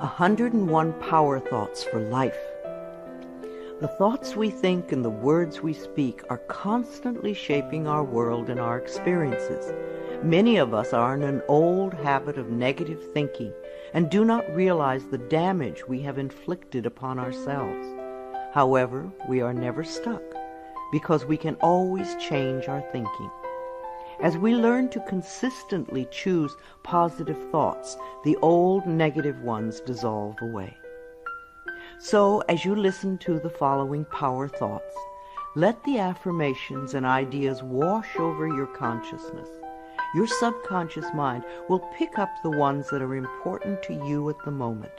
101 Power Thoughts for Life. The thoughts we think and the words we speak are constantly shaping our world and our experiences. Many of us are in an old habit of negative thinking and do not realize the damage we have inflicted upon ourselves. However, we are never stuck because we can always change our thinking. As we learn to consistently choose positive thoughts, the old negative ones dissolve away. So, as you listen to the following power thoughts, let the affirmations and ideas wash over your consciousness. Your subconscious mind will pick up the ones that are important to you at the moment.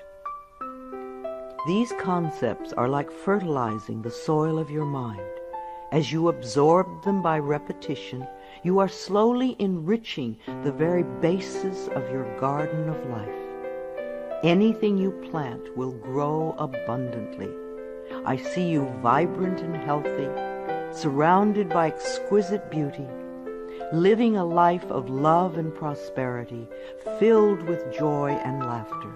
These concepts are like fertilizing the soil of your mind. As you absorb them by repetition, you are slowly enriching the very basis of your garden of life. Anything you plant will grow abundantly. I see you vibrant and healthy, surrounded by exquisite beauty, living a life of love and prosperity, filled with joy and laughter.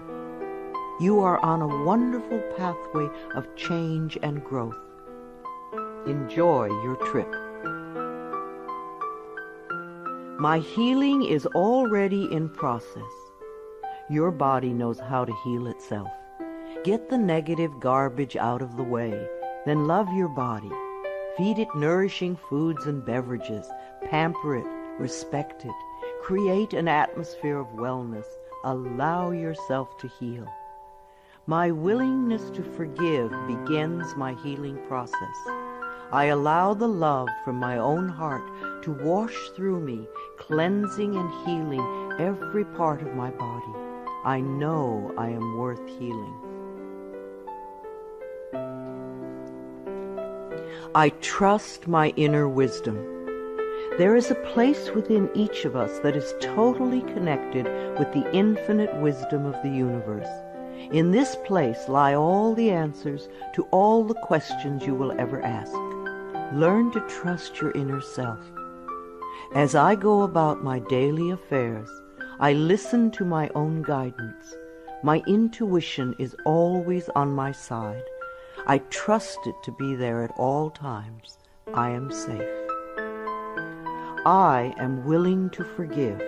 You are on a wonderful pathway of change and growth. Enjoy your trip. My healing is already in process. Your body knows how to heal itself. Get the negative garbage out of the way, then love your body. Feed it nourishing foods and beverages. Pamper it, respect it. Create an atmosphere of wellness. Allow yourself to heal. My willingness to forgive begins my healing process. I allow the love from my own heart to wash through me, cleansing and healing every part of my body. I know I am worth healing. I trust my inner wisdom. There is a place within each of us that is totally connected with the infinite wisdom of the universe. In this place lie all the answers to all the questions you will ever ask. Learn to trust your inner self. As I go about my daily affairs, I listen to my own guidance. My intuition is always on my side. I trust it to be there at all times. I am safe. I am willing to forgive.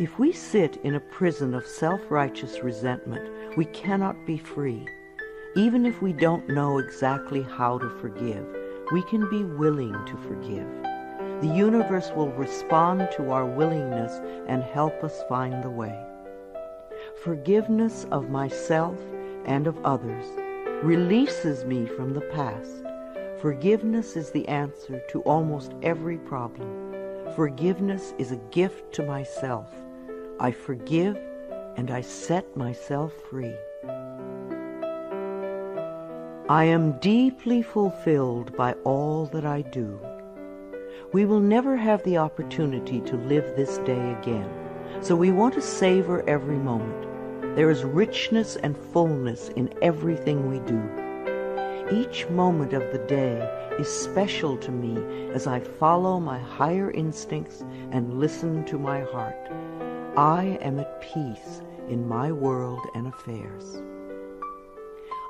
If we sit in a prison of self-righteous resentment, we cannot be free. Even if we don't know exactly how to forgive, we can be willing to forgive. The universe will respond to our willingness and help us find the way. Forgiveness of myself and of others releases me from the past. Forgiveness is the answer to almost every problem. Forgiveness is a gift to myself. I forgive and I set myself free. I am deeply fulfilled by all that I do. We will never have the opportunity to live this day again, so we want to savor every moment. There is richness and fullness in everything we do. Each moment of the day is special to me as I follow my higher instincts and listen to my heart. I am at peace in my world and affairs.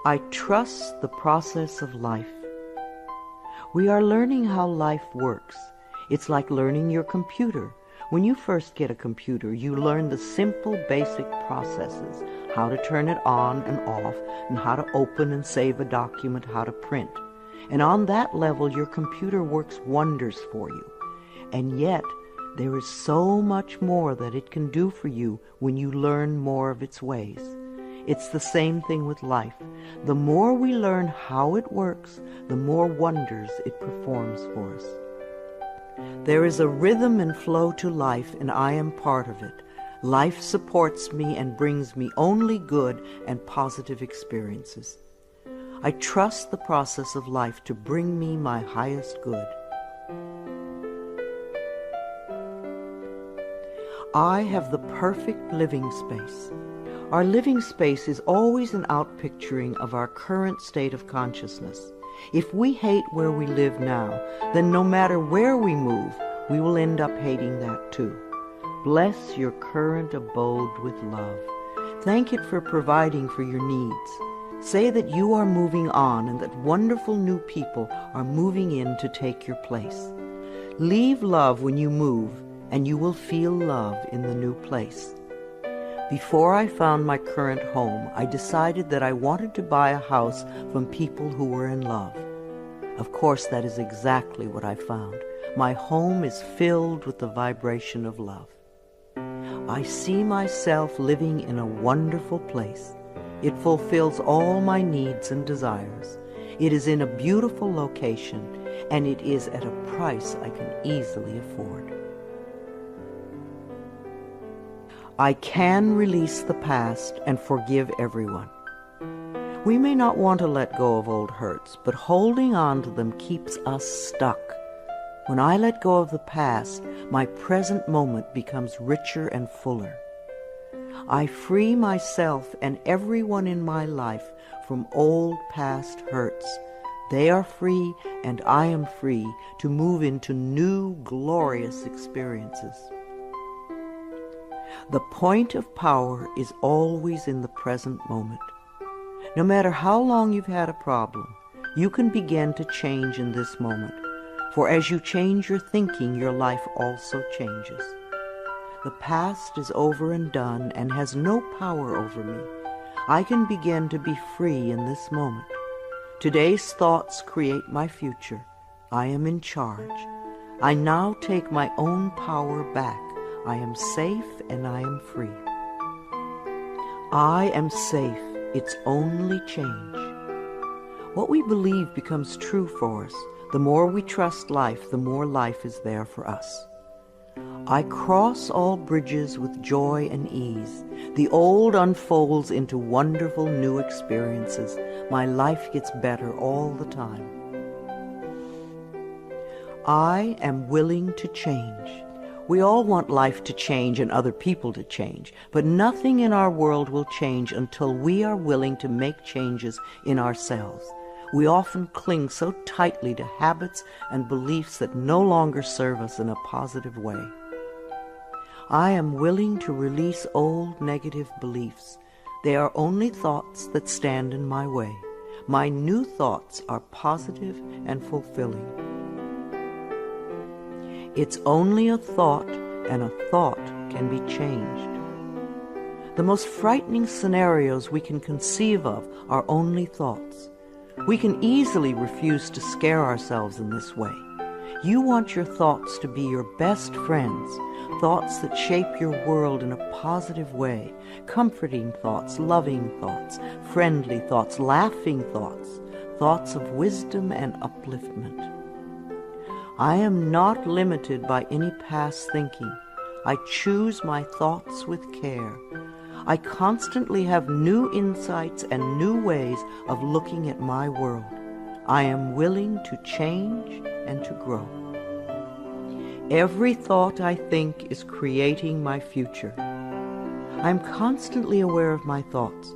I trust the process of life. We are learning how life works. It's like learning your computer. When you first get a computer, you learn the simple, basic processes, how to turn it on and off, and how to open and save a document, how to print. And on that level, your computer works wonders for you. And yet, there is so much more that it can do for you when you learn more of its ways. It's the same thing with life. The more we learn how it works, the more wonders it performs for us. There is a rhythm and flow to life, and I am part of it. Life supports me and brings me only good and positive experiences. I trust the process of life to bring me my highest good. I have the perfect living space. Our living space is always an outpicturing of our current state of consciousness. If we hate where we live now, then no matter where we move, we will end up hating that too. Bless your current abode with love. Thank it for providing for your needs. Say that you are moving on and that wonderful new people are moving in to take your place. Leave love when you move, and you will feel love in the new place. Before I found my current home, I decided that I wanted to buy a house from people who were in love. Of course, that is exactly what I found. My home is filled with the vibration of love. I see myself living in a wonderful place. It fulfills all my needs and desires. It is in a beautiful location, and it is at a price I can easily afford. I can release the past and forgive everyone. We may not want to let go of old hurts, but holding on to them keeps us stuck. When I let go of the past, my present moment becomes richer and fuller. I free myself and everyone in my life from old past hurts. They are free, and I am free to move into new, glorious experiences. The point of power is always in the present moment. No matter how long you've had a problem, you can begin to change in this moment. For as you change your thinking, your life also changes. The past is over and done and has no power over me. I can begin to be free in this moment. Today's thoughts create my future. I am in charge. I now take my own power back. I am safe and I am free. I am safe. It's only change. What we believe becomes true for us. The more we trust life, the more life is there for us. I cross all bridges with joy and ease. The old unfolds into wonderful new experiences. My life gets better all the time. I am willing to change. We all want life to change and other people to change, but nothing in our world will change until we are willing to make changes in ourselves. We often cling so tightly to habits and beliefs that no longer serve us in a positive way. I am willing to release old negative beliefs. They are only thoughts that stand in my way. My new thoughts are positive and fulfilling. It's only a thought, and a thought can be changed. The most frightening scenarios we can conceive of are only thoughts. We can easily refuse to scare ourselves in this way. You want your thoughts to be your best friends, thoughts that shape your world in a positive way, comforting thoughts, loving thoughts, friendly thoughts, laughing thoughts, thoughts of wisdom and upliftment. I am not limited by any past thinking. I choose my thoughts with care. I constantly have new insights and new ways of looking at my world. I am willing to change and to grow. Every thought I think is creating my future. I am constantly aware of my thoughts.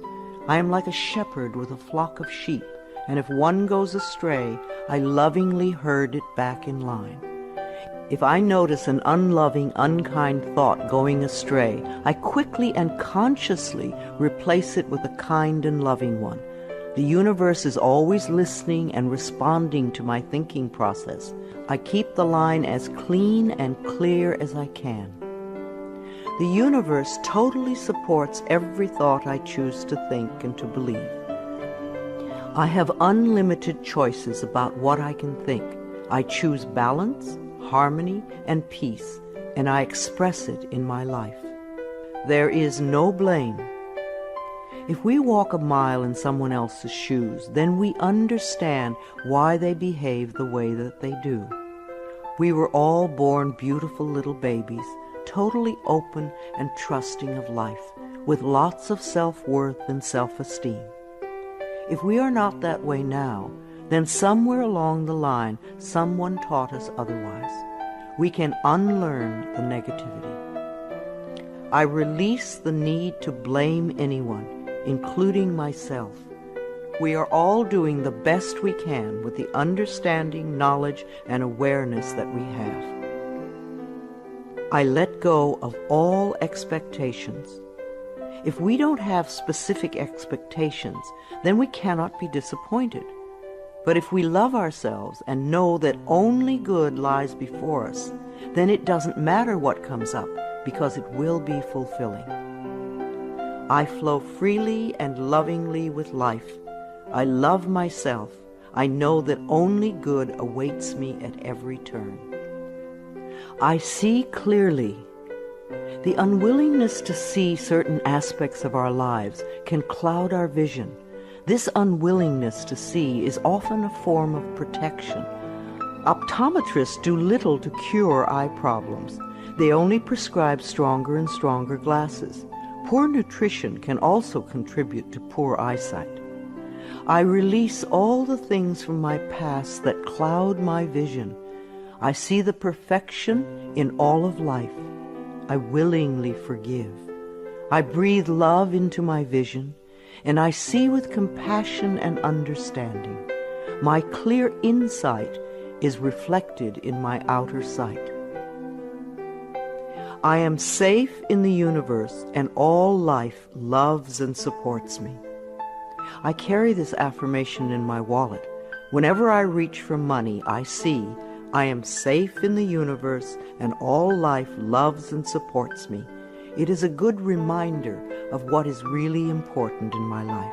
I am like a shepherd with a flock of sheep, and if one goes astray, I lovingly herd it back in line. If I notice an unloving, unkind thought going astray, I quickly and consciously replace it with a kind and loving one. The universe is always listening and responding to my thinking process. I keep the line as clean and clear as I can. The universe totally supports every thought I choose to think and to believe. I have unlimited choices about what I can think. I choose balance, harmony, and peace, and I express it in my life. There is no blame. If we walk a mile in someone else's shoes, then we understand why they behave the way that they do. We were all born beautiful little babies, totally open and trusting of life, with lots of self-worth and self-esteem. If we are not that way now, then somewhere along the line, someone taught us otherwise. We can unlearn the negativity. I release the need to blame anyone, including myself. We are all doing the best we can with the understanding, knowledge, and awareness that we have. I let go of all expectations. If we don't have specific expectations, then we cannot be disappointed. But if we love ourselves and know that only good lies before us, then it doesn't matter what comes up, because it will be fulfilling. I flow freely and lovingly with life. I love myself. I know that only good awaits me at every turn. I see clearly. The unwillingness to see certain aspects of our lives can cloud our vision. This unwillingness to see is often a form of protection. Optometrists do little to cure eye problems. They only prescribe stronger and stronger glasses. Poor nutrition can also contribute to poor eyesight. I release all the things from my past that cloud my vision. I see the perfection in all of life. I willingly forgive. I breathe love into my vision, and I see with compassion and understanding. My clear insight is reflected in my outer sight. I am safe in the universe, and all life loves and supports me. I carry this affirmation in my wallet. Whenever I reach for money, I see I am safe in the universe, and all life loves and supports me. It is a good reminder of what is really important in my life.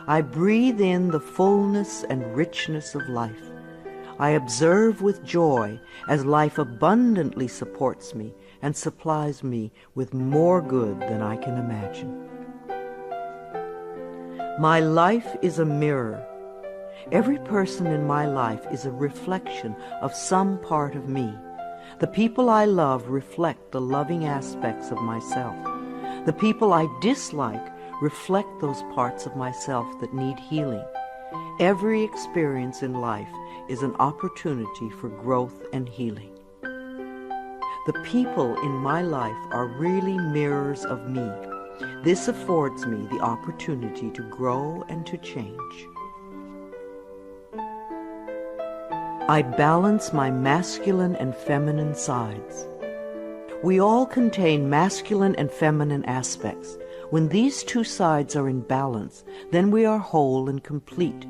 I breathe in the fullness and richness of life. I observe with joy as life abundantly supports me and supplies me with more good than I can imagine. My life is a mirror. Every person in my life is a reflection of some part of me. The people I love reflect the loving aspects of myself. The people I dislike reflect those parts of myself that need healing. Every experience in life is an opportunity for growth and healing. The people in my life are really mirrors of me. This affords me the opportunity to grow and to change. I balance my masculine and feminine sides. We all contain masculine and feminine aspects. When these two sides are in balance, then we are whole and complete.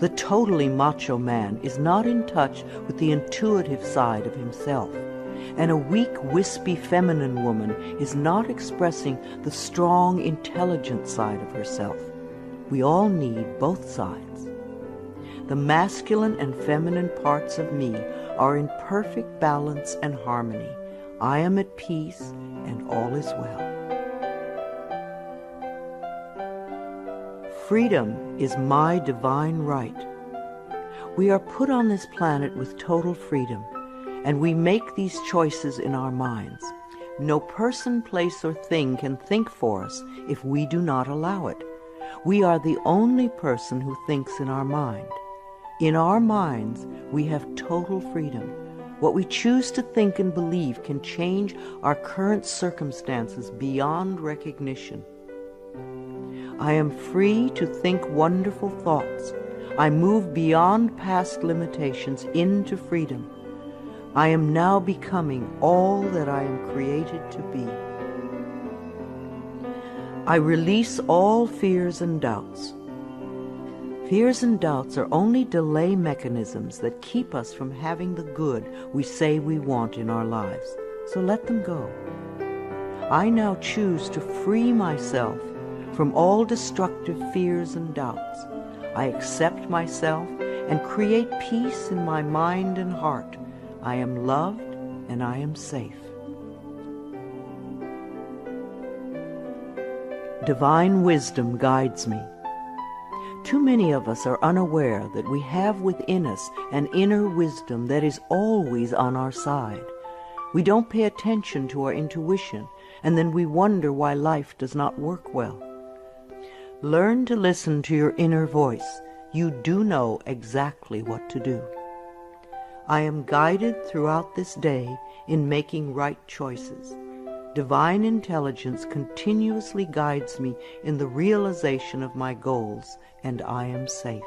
The totally macho man is not in touch with the intuitive side of himself, and a weak, wispy feminine woman is not expressing the strong, intelligent side of herself. We all need both sides. The masculine and feminine parts of me are in perfect balance and harmony. I am at peace, and all is well. Freedom is my divine right. We are put on this planet with total freedom, and we make these choices in our minds. No person, place, or thing can think for us if we do not allow it. We are the only person who thinks in our mind. In our minds, we have total freedom. What we choose to think and believe can change our current circumstances beyond recognition. I am free to think wonderful thoughts. I move beyond past limitations into freedom. I am now becoming all that I am created to be. I release all fears and doubts. Fears and doubts are only delay mechanisms that keep us from having the good we say we want in our lives. So let them go. I now choose to free myself from all destructive fears and doubts. I accept myself and create peace in my mind and heart. I am loved and I am safe. Divine wisdom guides me. Too many of us are unaware that we have within us an inner wisdom that is always on our side. We don't pay attention to our intuition, and then we wonder why life does not work well. Learn to listen to your inner voice. You do know exactly what to do. I am guided throughout this day in making right choices. Divine intelligence continuously guides me in the realization of my goals, and I am safe.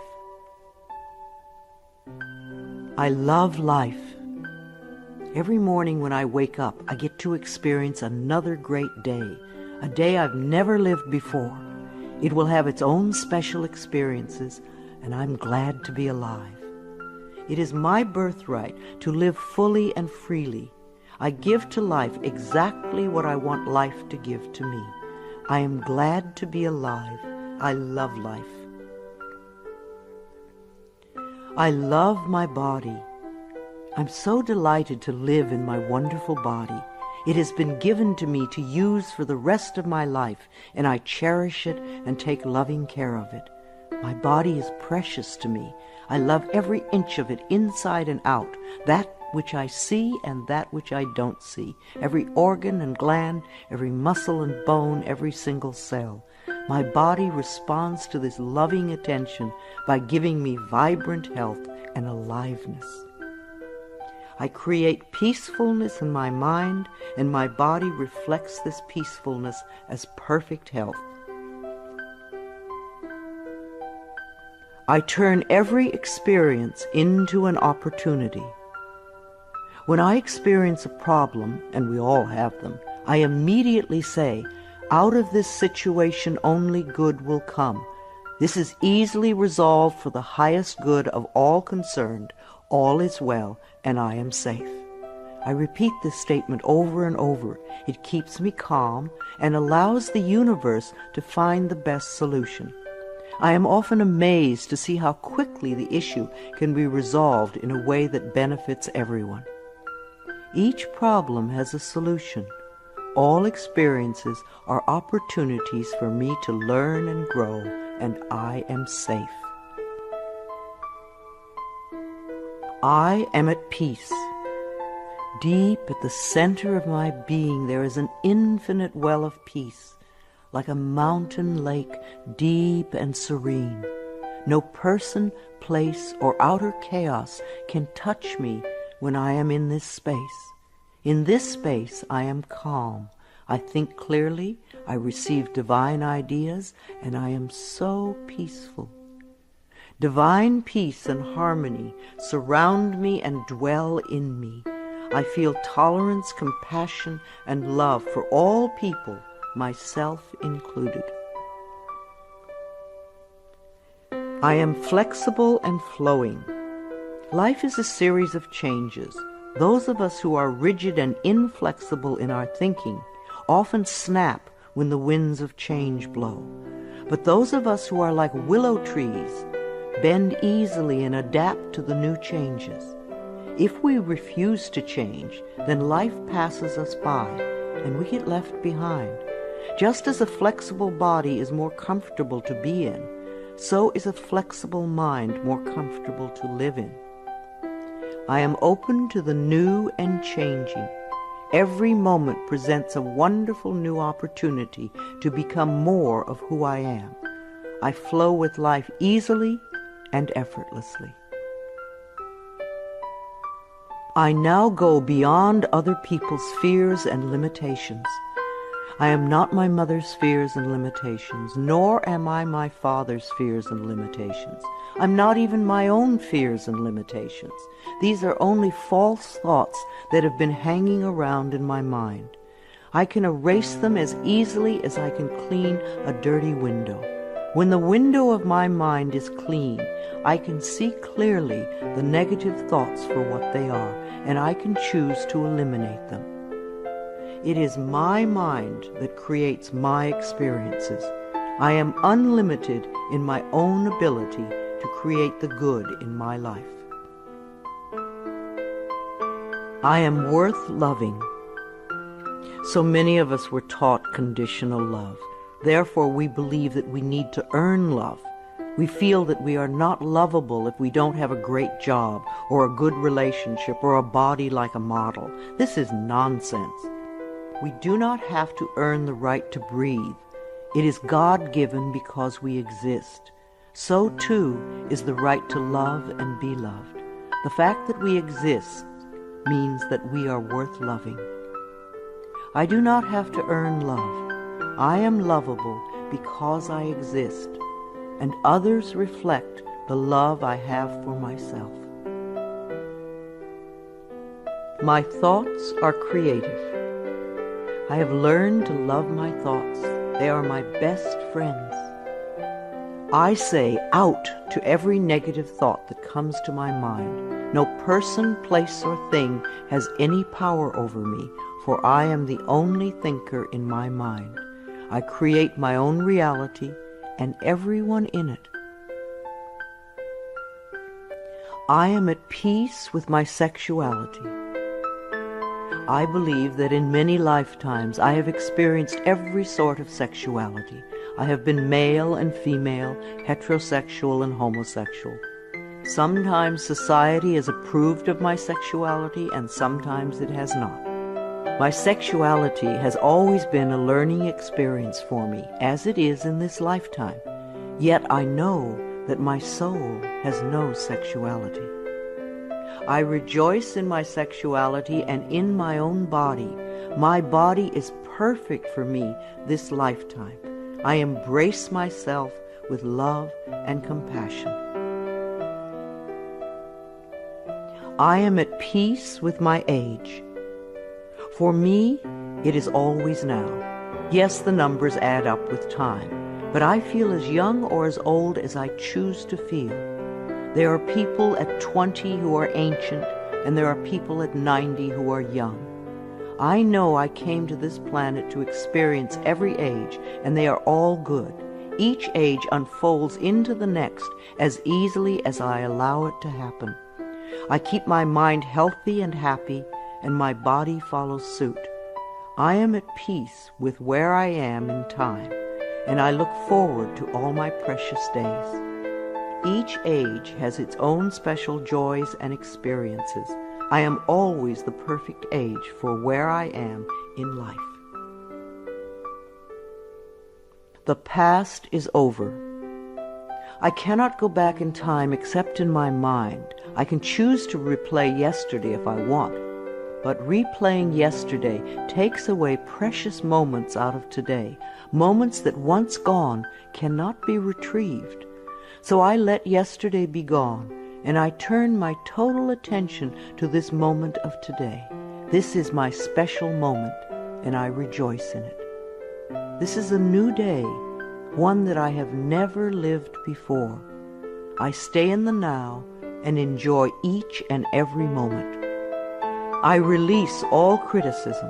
I love life. Every morning when I wake up, I get to experience another great day. a day I've never lived before. It will have its own special experiences, and I'm glad to be alive. It is my birthright to live fully and freely. I give to life exactly what I want life to give to me. I am glad to be alive. I love life. I love my body. I'm so delighted to live in my wonderful body. It has been given to me to use for the rest of my life, and I cherish it and take loving care of it. My body is precious to me. I love every inch of it, inside and out, that which I see and that which I don't see, every organ and gland, every muscle and bone, every single cell. My body responds to this loving attention by giving me vibrant health and aliveness. I create peacefulness in my mind, and my body reflects this peacefulness as perfect health. I turn every experience into an opportunity. When I experience a problem, and we all have them, I immediately say, out of this situation only good will come. This is easily resolved for the highest good of all concerned. All is well, and I am safe. I repeat this statement over and over. It keeps me calm and allows the universe to find the best solution. I am often amazed to see how quickly the issue can be resolved in a way that benefits everyone. Each problem has a solution. All experiences are opportunities for me to learn and grow, and I am safe. I am at peace. Deep at the center of my being there is an infinite well of peace, like a mountain lake, deep and serene. No person, place, or outer chaos can touch me when I am in this space. In this space I am calm. I think clearly, I receive divine ideas, and I am so peaceful. Divine peace and harmony surround me and dwell in me. I feel tolerance, compassion, and love for all people, myself included. I am flexible and flowing. Life is a series of changes. Those of us who are rigid and inflexible in our thinking often snap when the winds of change blow. But those of us who are like willow trees bend easily and adapt to the new changes. If we refuse to change, then life passes us by and we get left behind. Just as a flexible body is more comfortable to be in, so is a flexible mind more comfortable to live in. I am open to the new and changing. Every moment presents a wonderful new opportunity to become more of who I am. I flow with life easily and effortlessly. I now go beyond other people's fears and limitations. I am not my mother's fears and limitations, nor am I my father's fears and limitations. I'm not even my own fears and limitations. These are only false thoughts that have been hanging around in my mind. I can erase them as easily as I can clean a dirty window. When the window of my mind is clean, I can see clearly the negative thoughts for what they are, and I can choose to eliminate them. It is my mind that creates my experiences. I am unlimited in my own ability to create the good in my life. I am worth loving. So many of us were taught conditional love. Therefore, we believe that we need to earn love. We feel that we are not lovable if we don't have a great job or a good relationship or a body like a model. This is nonsense. We do not have to earn the right to breathe. It is God-given because we exist. So, too, is the right to love and be loved. The fact that we exist means that we are worth loving. I do not have to earn love. I am lovable because I exist, and others reflect the love I have for myself. My thoughts are creative. I have learned to love my thoughts. They are my best friends. I say out to every negative thought that comes to my mind. No person, place, or thing has any power over me, for I am the only thinker in my mind. I create my own reality and everyone in it. I am at peace with my sexuality. I believe that in many lifetimes I have experienced every sort of sexuality. I have been male and female, heterosexual and homosexual. Sometimes society has approved of my sexuality and sometimes it has not. My sexuality has always been a learning experience for me, as it is in this lifetime. Yet I know that my soul has no sexuality. I rejoice in my sexuality and in my own body. My body is perfect for me this lifetime. I embrace myself with love and compassion. I am at peace with my age. For me, it is always now. Yes, the numbers add up with time, but I feel as young or as old as I choose to feel. There are people at 20 who are ancient, and there are people at 90 who are young. I know I came to this planet to experience every age, and they are all good. Each age unfolds into the next as easily as I allow it to happen. I keep my mind healthy and happy, and my body follows suit. I am at peace with where I am in time, and I look forward to all my precious days. Each age has its own special joys and experiences. I am always the perfect age for where I am in life. The past is over. I cannot go back in time except in my mind. I can choose to replay yesterday if I want, but replaying yesterday takes away precious moments out of today, moments that once gone cannot be retrieved. So I let yesterday be gone, and I turn my total attention to this moment of today. This is my special moment, and I rejoice in it. This is a new day, one that I have never lived before. I stay in the now and enjoy each and every moment. I release all criticism.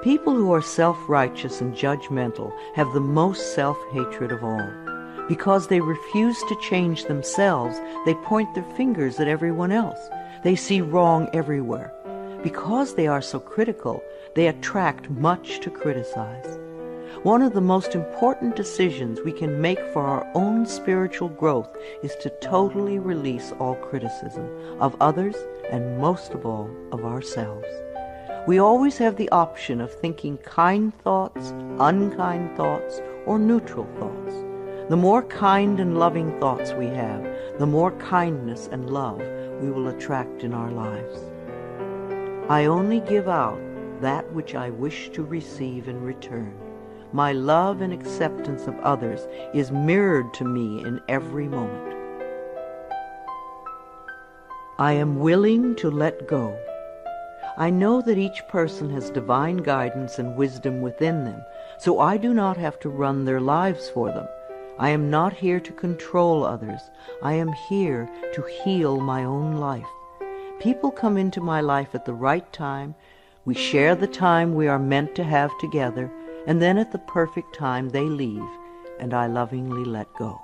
People who are self-righteous and judgmental have the most self-hatred of all. Because they refuse to change themselves, they point their fingers at everyone else. They see wrong everywhere. Because they are so critical, they attract much to criticize. One of the most important decisions we can make for our own spiritual growth is to totally release all criticism of others and most of all of ourselves. We always have the option of thinking kind thoughts, unkind thoughts, or neutral thoughts. The more kind and loving thoughts we have, the more kindness and love we will attract in our lives. I only give out that which I wish to receive in return. My love and acceptance of others is mirrored to me in every moment. I am willing to let go. I know that each person has divine guidance and wisdom within them, so I do not have to run their lives for them. I am not here to control others. I am here to heal my own life. People come into my life at the right time. We share the time we are meant to have together, and then at the perfect time they leave, and I lovingly let go.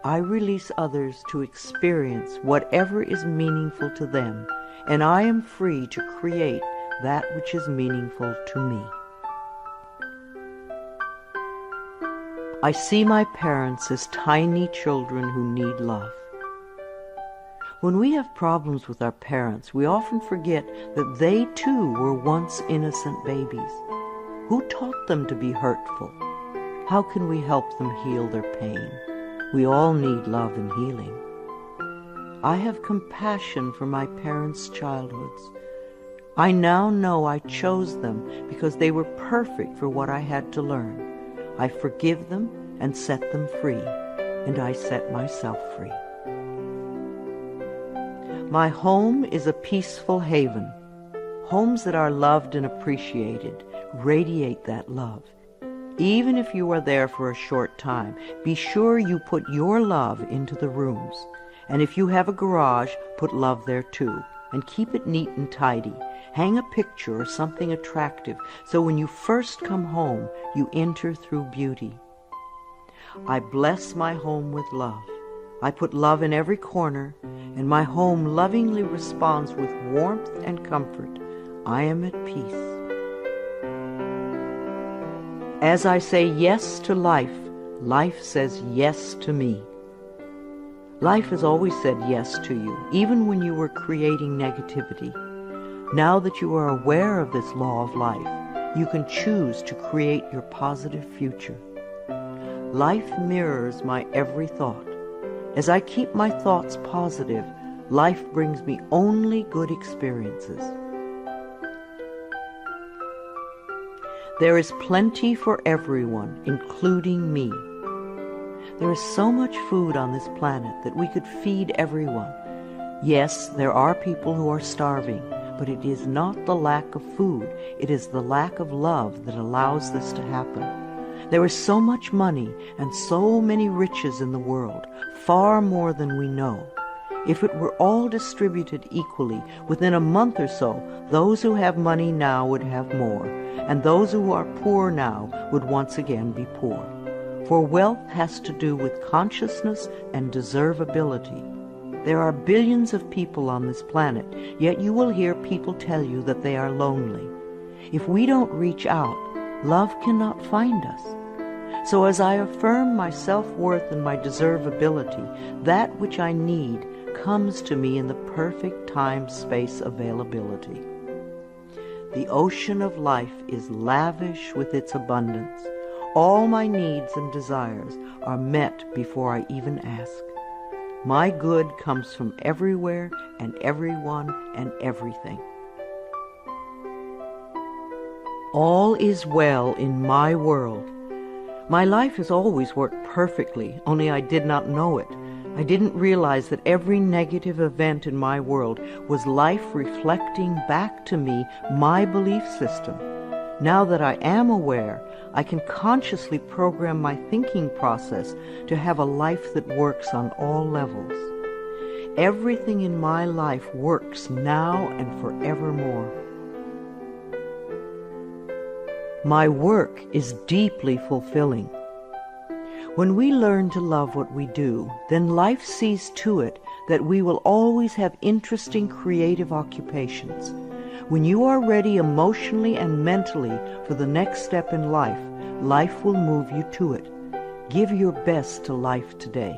I release others to experience whatever is meaningful to them, and I am free to create that which is meaningful to me. I see my parents as tiny children who need love. When we have problems with our parents, we often forget that they too were once innocent babies. Who taught them to be hurtful? How can we help them heal their pain? We all need love and healing. I have compassion for my parents' childhoods. I now know I chose them because they were perfect for what I had to learn. I forgive them and set them free, and I set myself free. My home is a peaceful haven. Homes that are loved and appreciated radiate that love. Even if you are there for a short time, be sure you put your love into the rooms. And if you have a garage, put love there too. And keep it neat and tidy. Hang a picture or something attractive so when you first come home, you enter through beauty. I bless my home with love. I put love in every corner, and my home lovingly responds with warmth and comfort. I am at peace. As I say yes to life, life says yes to me. Life has always said yes to you, even when you were creating negativity. Now that you are aware of this law of life, you can choose to create your positive future. Life mirrors my every thought. As I keep my thoughts positive, life brings me only good experiences. There is plenty for everyone, including me. There is so much food on this planet that we could feed everyone. Yes, there are people who are starving, but it is not the lack of food, it is the lack of love that allows this to happen. There is so much money and so many riches in the world, far more than we know. If it were all distributed equally, within a month or so, those who have money now would have more, and those who are poor now would once again be poor. For wealth has to do with consciousness and deservability. There are billions of people on this planet, yet you will hear people tell you that they are lonely. If we don't reach out, love cannot find us. So as I affirm my self-worth and my deservability, that which I need comes to me in the perfect time-space availability. The ocean of life is lavish with its abundance. All my needs and desires are met before I even ask. My good comes from everywhere and everyone and everything. All is well in my world. My life has always worked perfectly, only I did not know it. I didn't realize that every negative event in my world was life reflecting back to me my belief system. Now that I am aware, I can consciously program my thinking process to have a life that works on all levels. Everything in my life works now and forevermore. My work is deeply fulfilling. When we learn to love what we do, then life sees to it that we will always have interesting creative occupations. When you are ready emotionally and mentally for the next step in life, life will move you to it. Give your best to life today.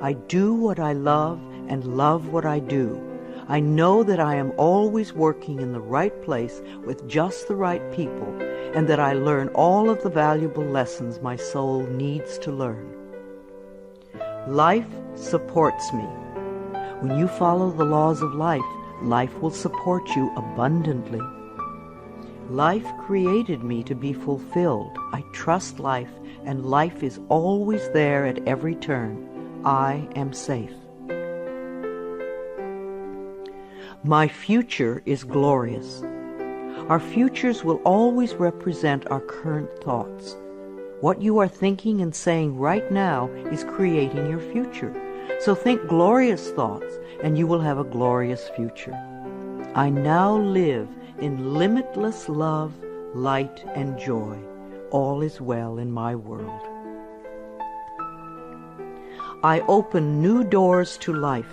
I do what I love and love what I do. I know that I am always working in the right place with just the right people, and that I learn all of the valuable lessons my soul needs to learn. Life supports me. When you follow the laws of life, life will support you abundantly. Life created me to be fulfilled. I trust life, and life is always there at every turn. I am safe. My future is glorious. Our futures will always represent our current thoughts. What you are thinking and saying right now is creating your future. So think glorious thoughts, and you will have a glorious future. I now live in limitless love, light, and joy. All is well in my world. I open new doors to life.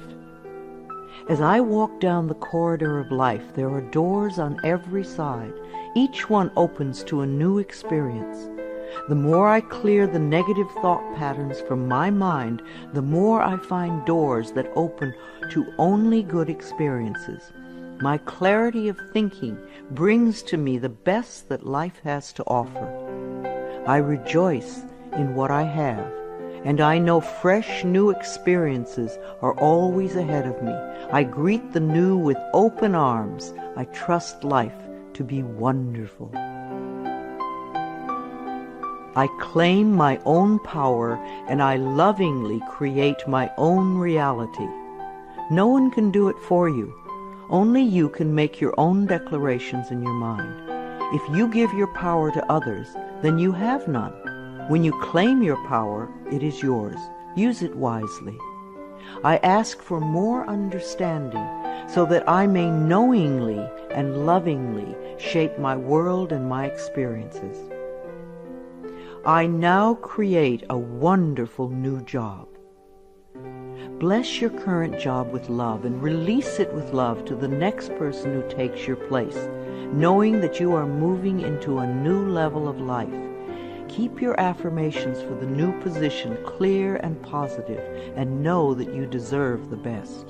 As I walk down the corridor of life, there are doors on every side. Each one opens to a new experience. The more I clear the negative thought patterns from my mind, the more I find doors that open to only good experiences. My clarity of thinking brings to me the best that life has to offer. I rejoice in what I have, and I know fresh new experiences are always ahead of me. I greet the new with open arms. I trust life to be wonderful. I claim my own power, and I lovingly create my own reality. No one can do it for you. Only you can make your own declarations in your mind. If you give your power to others, then you have none. When you claim your power, it is yours. Use it wisely. I ask for more understanding so that I may knowingly and lovingly shape my world and my experiences. I now create a wonderful new job. Bless your current job with love and release it with love to the next person who takes your place, knowing that you are moving into a new level of life. Keep your affirmations for the new position clear and positive, and know that you deserve the best.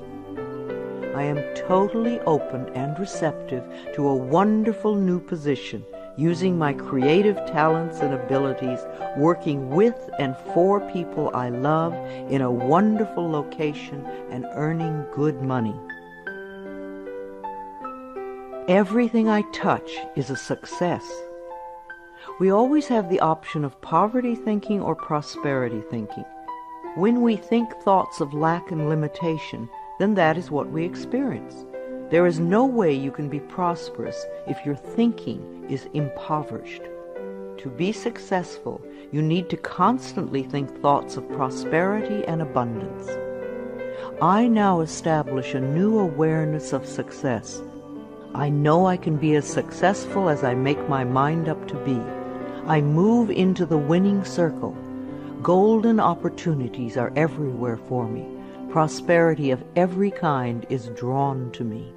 I am totally open and receptive to a wonderful new position, using my creative talents and abilities, working with and for people I love in a wonderful location and earning good money. Everything I touch is a success. We always have the option of poverty thinking or prosperity thinking. When we think thoughts of lack and limitation, then that is what we experience. There is no way you can be prosperous if your thinking is impoverished. To be successful, you need to constantly think thoughts of prosperity and abundance. I now establish a new awareness of success. I know I can be as successful as I make my mind up to be. I move into the winning circle. Golden opportunities are everywhere for me. Prosperity of every kind is drawn to me.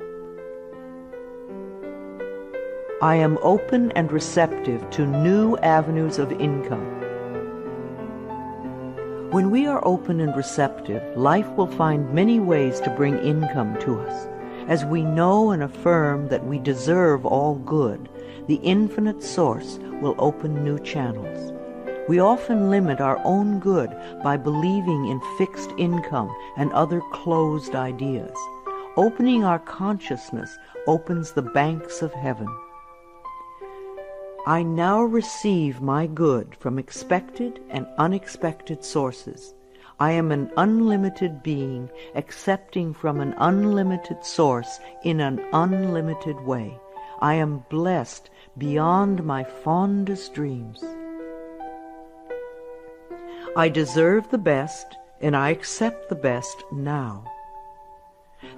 I am open and receptive to new avenues of income. When we are open and receptive, life will find many ways to bring income to us. As we know and affirm that we deserve all good, the infinite source will open new channels. We often limit our own good by believing in fixed income and other closed ideas. Opening our consciousness opens the banks of heaven. I now receive my good from expected and unexpected sources. I am an unlimited being, accepting from an unlimited source in an unlimited way. I am blessed beyond my fondest dreams. I deserve the best, and I accept the best now.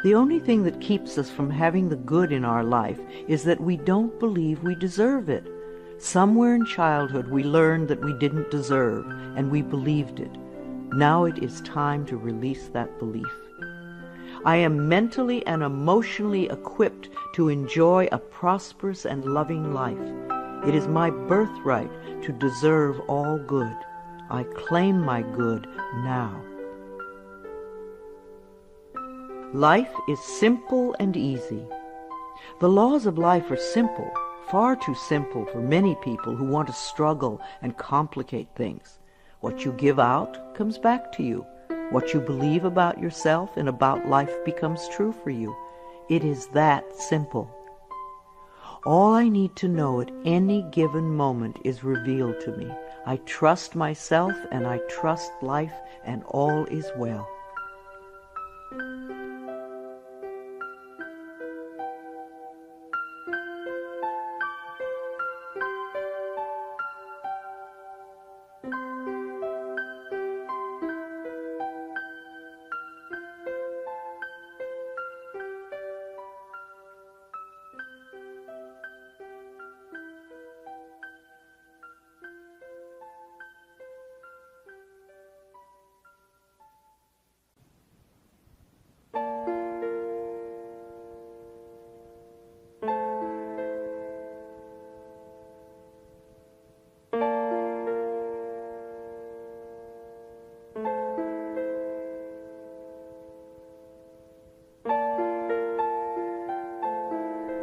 The only thing that keeps us from having the good in our life is that we don't believe we deserve it. Somewhere in childhood we learned that we didn't deserve, and we believed it. Now it is time to release that belief. I am mentally and emotionally equipped to enjoy a prosperous and loving life. It is my birthright to deserve all good. I claim my good now. Life is simple and easy. The laws of life are simple, far too simple for many people who want to struggle and complicate things. What you give out comes back to you. What you believe about yourself and about life becomes true for you. It is that simple. All I need to know at any given moment is revealed to me. I trust myself and I trust life, and all is well.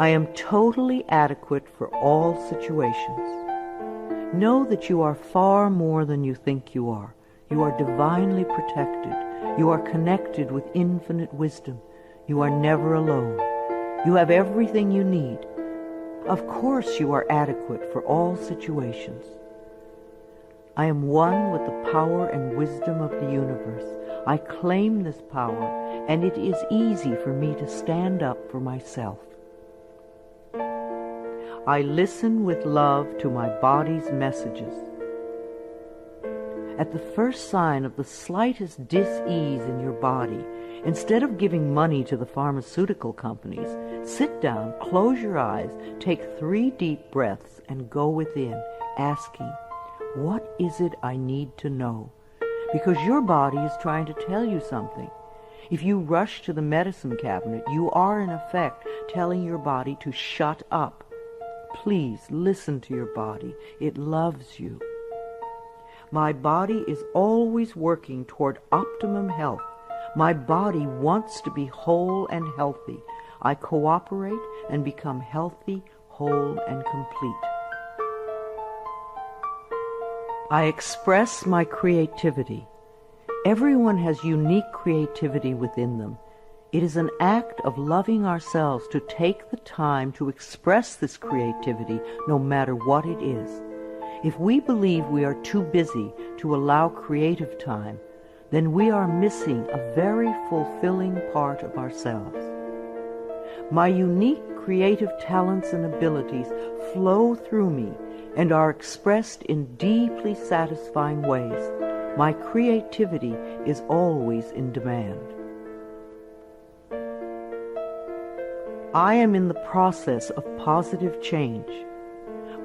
I am totally adequate for all situations. Know that you are far more than you think you are. You are divinely protected. You are connected with infinite wisdom. You are never alone. You have everything you need. Of course you are adequate for all situations. I am one with the power and wisdom of the universe. I claim this power, and it is easy for me to stand up for myself. I listen with love to my body's messages. At the first sign of the slightest dis-ease in your body, instead of giving money to the pharmaceutical companies, sit down, close your eyes, take 3 deep breaths, and go within, asking, what is it I need to know? Because your body is trying to tell you something. If you rush to the medicine cabinet, you are in effect telling your body to shut up. Please listen to your body. It loves you. My body is always working toward optimum health. My body wants to be whole and healthy. I cooperate and become healthy, whole, and complete. I express my creativity. Everyone has unique creativity within them. It is an act of loving ourselves to take the time to express this creativity, no matter what it is. If we believe we are too busy to allow creative time, then we are missing a very fulfilling part of ourselves. My unique creative talents and abilities flow through me and are expressed in deeply satisfying ways. My creativity is always in demand. I am in the process of positive change.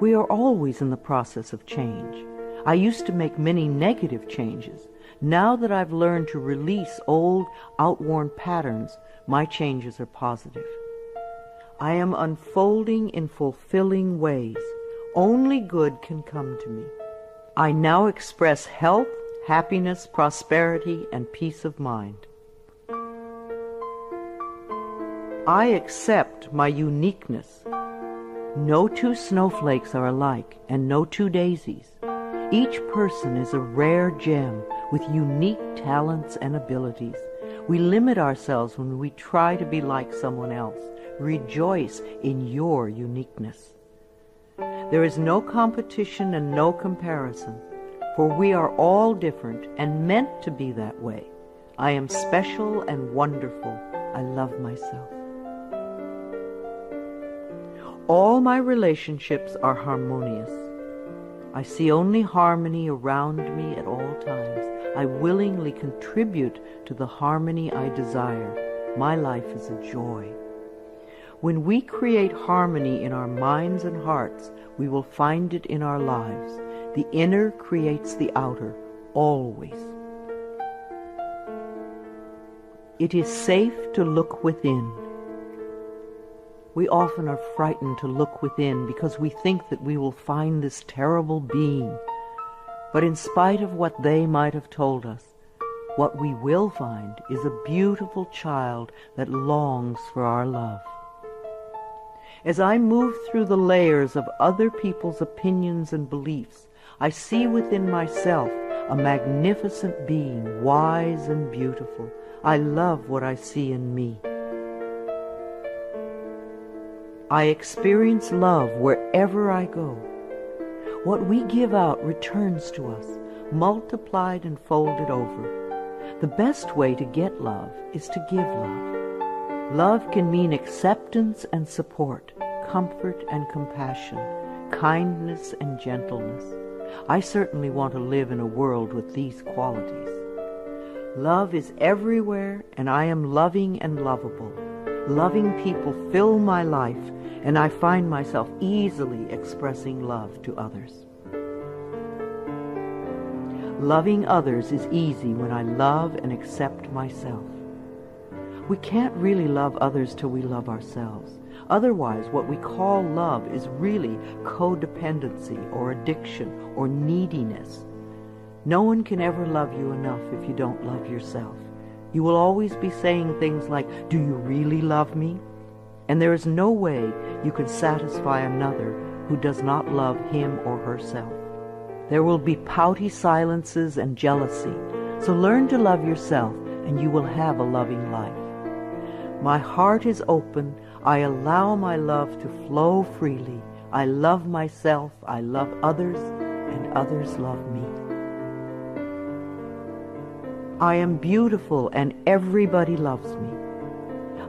We are always in the process of change. I used to make many negative changes. Now that I've learned to release old, outworn patterns, my changes are positive. I am unfolding in fulfilling ways. Only good can come to me. I now express health, happiness, prosperity, and peace of mind. I accept my uniqueness. No 2 snowflakes are alike, and no 2 daisies. Each person is a rare gem with unique talents and abilities. We limit ourselves when we try to be like someone else. Rejoice in your uniqueness. There is no competition and no comparison, for we are all different and meant to be that way. I am special and wonderful. I love myself. All my relationships are harmonious. I see only harmony around me at all times. I willingly contribute to the harmony I desire. My life is a joy. When we create harmony in our minds and hearts, we will find it in our lives. The inner creates the outer, always. It is safe to look within. We often are frightened to look within because we think that we will find this terrible being. But in spite of what they might have told us, what we will find is a beautiful child that longs for our love. As I move through the layers of other people's opinions and beliefs, I see within myself a magnificent being, wise and beautiful. I love what I see in me. I experience love wherever I go. What we give out returns to us, multiplied and folded over. The best way to get love is to give love. Love can mean acceptance and support, comfort and compassion, kindness and gentleness. I certainly want to live in a world with these qualities. Love is everywhere, and I am loving and lovable. Loving people fill my life, and I find myself easily expressing love to others. Loving others is easy when I love and accept myself. We can't really love others till we love ourselves. Otherwise, what we call love is really codependency or addiction or neediness. No one can ever love you enough if you don't love yourself. You will always be saying things like, "Do you really love me?" And there is no way you can satisfy another who does not love him or herself. There will be pouty silences and jealousy. So learn to love yourself, and you will have a loving life. My heart is open. I allow my love to flow freely. I love myself, I love others, and others love me. I am beautiful and everybody loves me.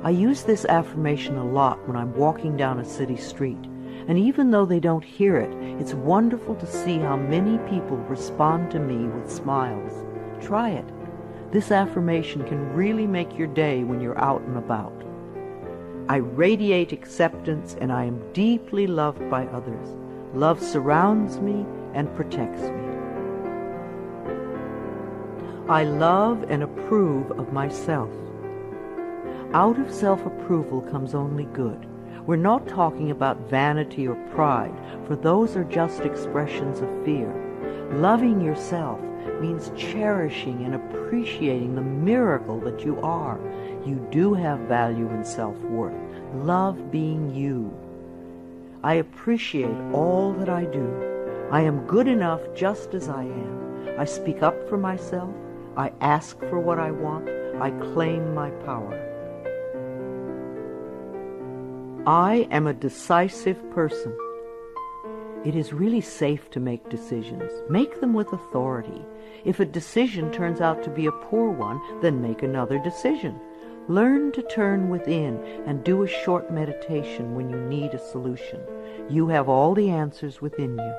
I use this affirmation a lot when I'm walking down a city street, and even though they don't hear it, it's wonderful to see how many people respond to me with smiles. Try it. This affirmation can really make your day when you're out and about. I radiate acceptance and I am deeply loved by others. Love surrounds me and protects me. I love and approve of myself. Out of self-approval comes only good. We're not talking about vanity or pride, for those are just expressions of fear. Loving yourself means cherishing and appreciating the miracle that you are. You do have value and self-worth. Love being you. I appreciate all that I do. I am good enough just as I am. I speak up for myself. I ask for what I want. I claim my power. I am a decisive person. It is really safe to make decisions. Make them with authority. If a decision turns out to be a poor one, then make another decision. Learn to turn within and do a short meditation when you need a solution. You have all the answers within you.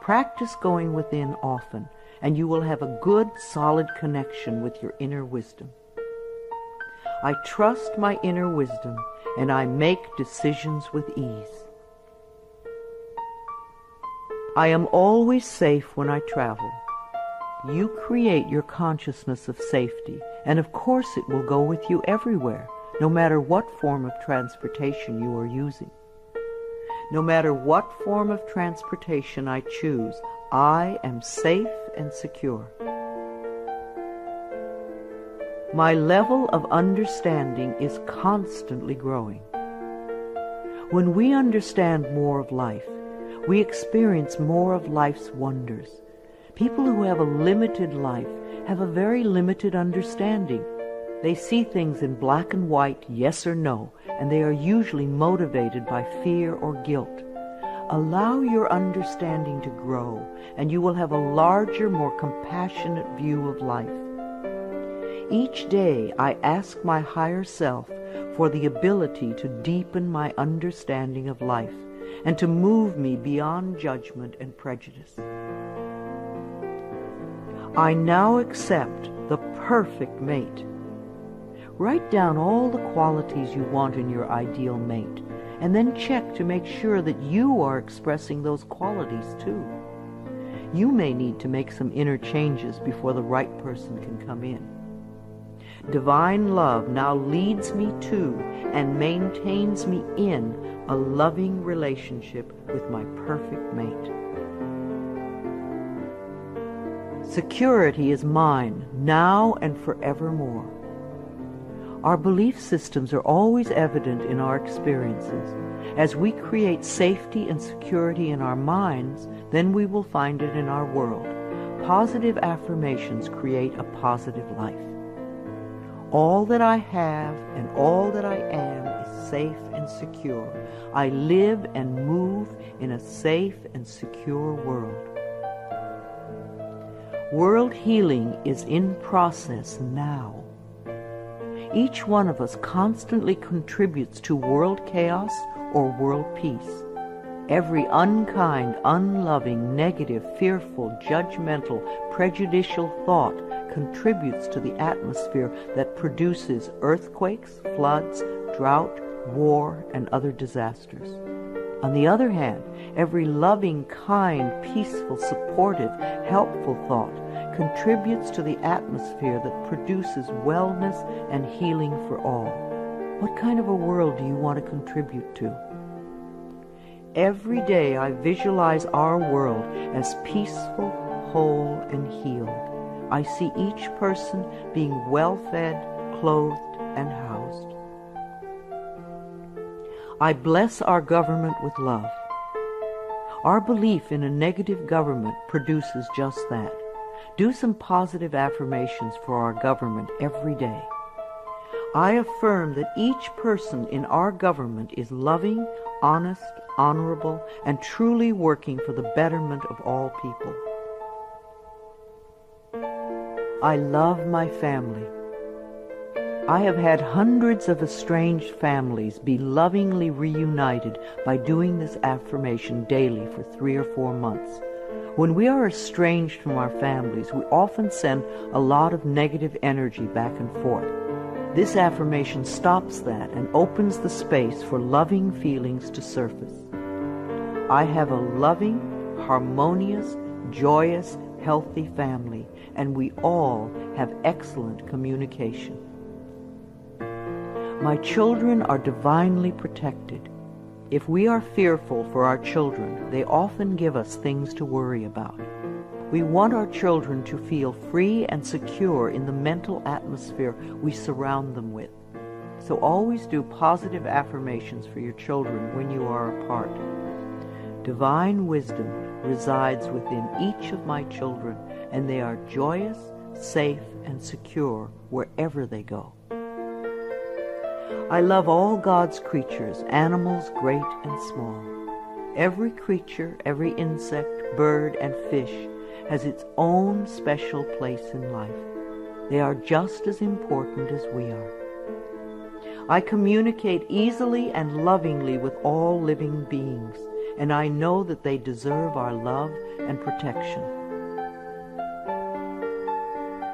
Practice going within often, and you will have a good, solid connection with your inner wisdom. I trust my inner wisdom, and I make decisions with ease. I am always safe when I travel. You create your consciousness of safety, and of course it will go with you everywhere, no matter what form of transportation you are using. No matter what form of transportation I choose, I am safe and secure. My level of understanding is constantly growing. When we understand more of life, we experience more of life's wonders. People who have a limited life have a very limited understanding. They see things in black and white, yes or no, and they are usually motivated by fear or guilt. Allow your understanding to grow, and you will have a larger, more compassionate view of life. Each day I ask my higher self for the ability to deepen my understanding of life and to move me beyond judgment and prejudice. I now accept the perfect mate. Write down all the qualities you want in your ideal mate, and then check to make sure that you are expressing those qualities too. You may need to make some inner changes before the right person can come in. Divine love now leads me to and maintains me in a loving relationship with my perfect mate. Security is mine, now and forevermore. Our belief systems are always evident in our experiences. As we create safety and security in our minds, then we will find it in our world. Positive affirmations create a positive life. All that I have and all that I am is safe and secure. I live and move in a safe and secure world. World healing is in process now. Each one of us constantly contributes to world chaos or world peace. Every unkind, unloving, negative, fearful, judgmental, prejudicial thought contributes to the atmosphere that produces earthquakes, floods, drought, war, and other disasters. On the other hand, every loving, kind, peaceful, supportive, helpful thought contributes to the atmosphere that produces wellness and healing for all. What kind of a world do you want to contribute to? Every day I visualize our world as peaceful, whole, and healed. I see each person being well-fed, clothed, and housed. I bless our government with love. Our belief in a negative government produces just that. Do some positive affirmations for our government every day. I affirm that each person in our government is loving, honest, honorable, and truly working for the betterment of all people. I love my family. I have had hundreds of estranged families be lovingly reunited by doing this affirmation daily for 3 or 4 months. When we are estranged from our families, we often send a lot of negative energy back and forth. This affirmation stops that and opens the space for loving feelings to surface. I have a loving, harmonious, joyous, healthy family, and we all have excellent communication. My children are divinely protected. If we are fearful for our children, they often give us things to worry about. We want our children to feel free and secure in the mental atmosphere we surround them with. So always do positive affirmations for your children when you are apart. Divine wisdom resides within each of my children, and they are joyous, safe, and secure wherever they go. I love all God's creatures, animals great and small. Every creature, every insect, bird, and fish has its own special place in life. They are just as important as we are. I communicate easily and lovingly with all living beings, and I know that they deserve our love and protection.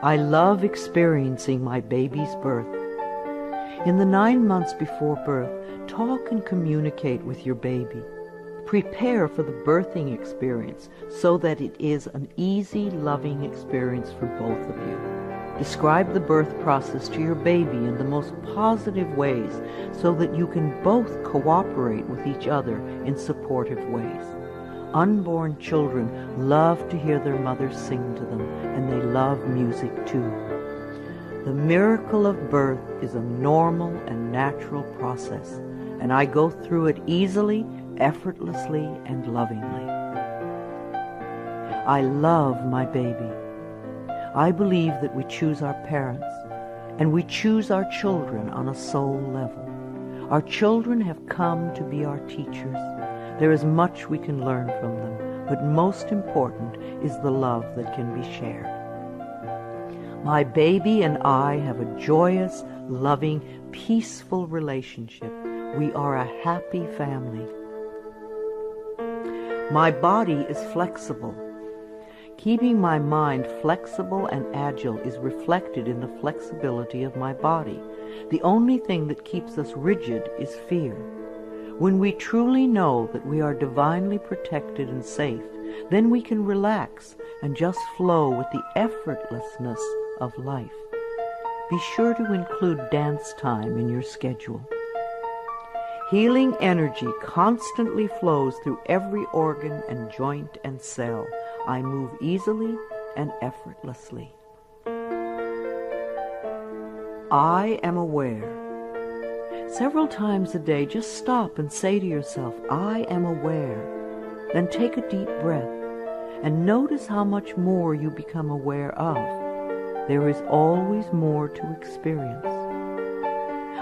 I love experiencing my baby's birth. In the 9 months before birth, talk and communicate with your baby. Prepare for the birthing experience so that it is an easy, loving experience for both of you. Describe the birth process to your baby in the most positive ways so that you can both cooperate with each other in supportive ways. Unborn children love to hear their mothers sing to them, and they love music too. The miracle of birth is a normal and natural process, and I go through it easily, effortlessly, and lovingly. I love my baby. I believe that we choose our parents, and we choose our children on a soul level. Our children have come to be our teachers. There is much we can learn from them, but most important is the love that can be shared. My baby and I have a joyous, loving, peaceful relationship. We are a happy family. My body is flexible. Keeping my mind flexible and agile is reflected in the flexibility of my body. The only thing that keeps us rigid is fear. When we truly know that we are divinely protected and safe, then we can relax and just flow with the effortlessness of life. Be sure to include dance time in your schedule. Healing energy constantly flows through every organ and joint and cell. I move easily and effortlessly. I am aware. Several times a day, just stop and say to yourself, I am aware. Then take a deep breath and notice how much more you become aware of. There is always more to experience.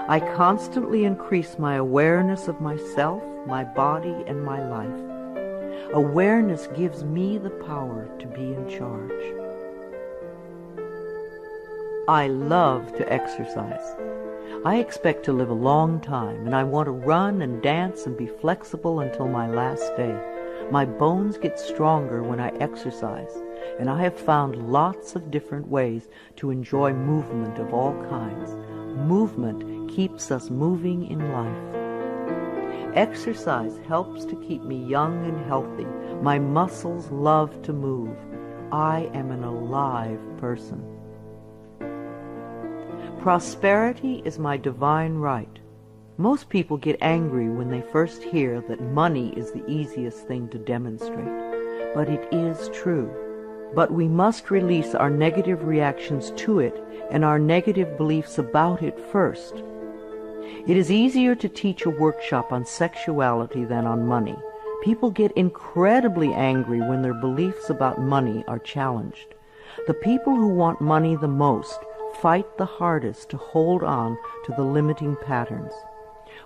I constantly increase my awareness of myself, my body, and my life. Awareness gives me the power to be in charge. I love to exercise. I expect to live a long time, and I want to run and dance and be flexible until my last day. My bones get stronger when I exercise, and I have found lots of different ways to enjoy movement of all kinds. Movement keeps us moving in life. Exercise helps to keep me young and healthy. My muscles love to move. I am an alive person. Prosperity is my divine right. Most people get angry when they first hear that money is the easiest thing to demonstrate. But it is true. But we must release our negative reactions to it and our negative beliefs about it first. It is easier to teach a workshop on sexuality than on money. People get incredibly angry when their beliefs about money are challenged. The people who want money the most fight the hardest to hold on to the limiting patterns.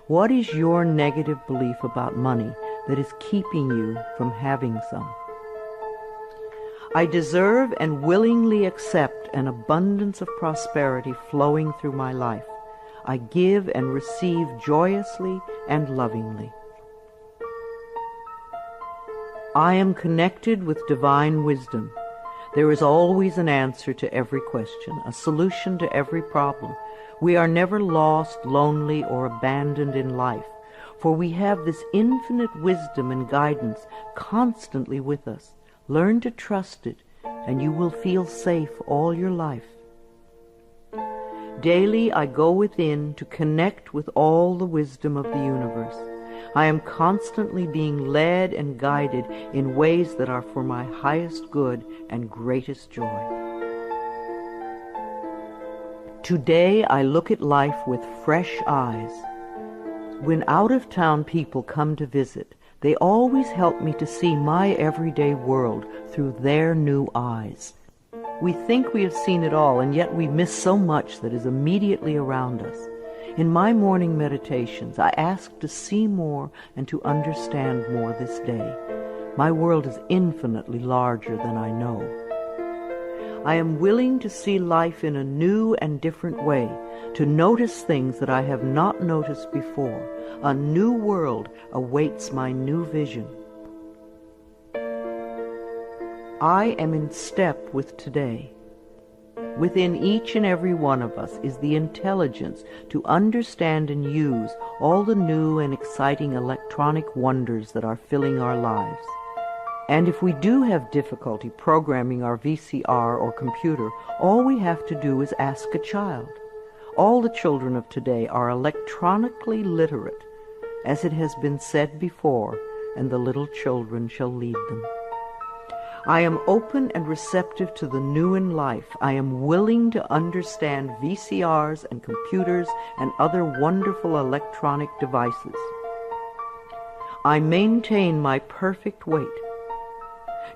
What is your negative belief about money that is keeping you from having some? I deserve and willingly accept an abundance of prosperity flowing through my life. I give and receive joyously and lovingly. I am connected with divine wisdom. There is always an answer to every question, a solution to every problem. We are never lost, lonely, or abandoned in life, for we have this infinite wisdom and guidance constantly with us. Learn to trust it, and you will feel safe all your life. Daily I go within to connect with all the wisdom of the universe. I am constantly being led and guided in ways that are for my highest good and greatest joy. Today I look at life with fresh eyes. When out-of-town people come to visit, they always help me to see my everyday world through their new eyes. We think we have seen it all, and yet we miss so much that is immediately around us. In my morning meditations, I ask to see more and to understand more this day. My world is infinitely larger than I know. I am willing to see life in a new and different way, to notice things that I have not noticed before. A new world awaits my new vision. I am in step with today. Within each and every one of us is the intelligence to understand and use all the new and exciting electronic wonders that are filling our lives. And if we do have difficulty programming our VCR or computer, all we have to do is ask a child. All the children of today are electronically literate, as it has been said before, and the little children shall lead them. I am open and receptive to the new in life. I am willing to understand VCRs and computers and other wonderful electronic devices. I maintain my perfect weight.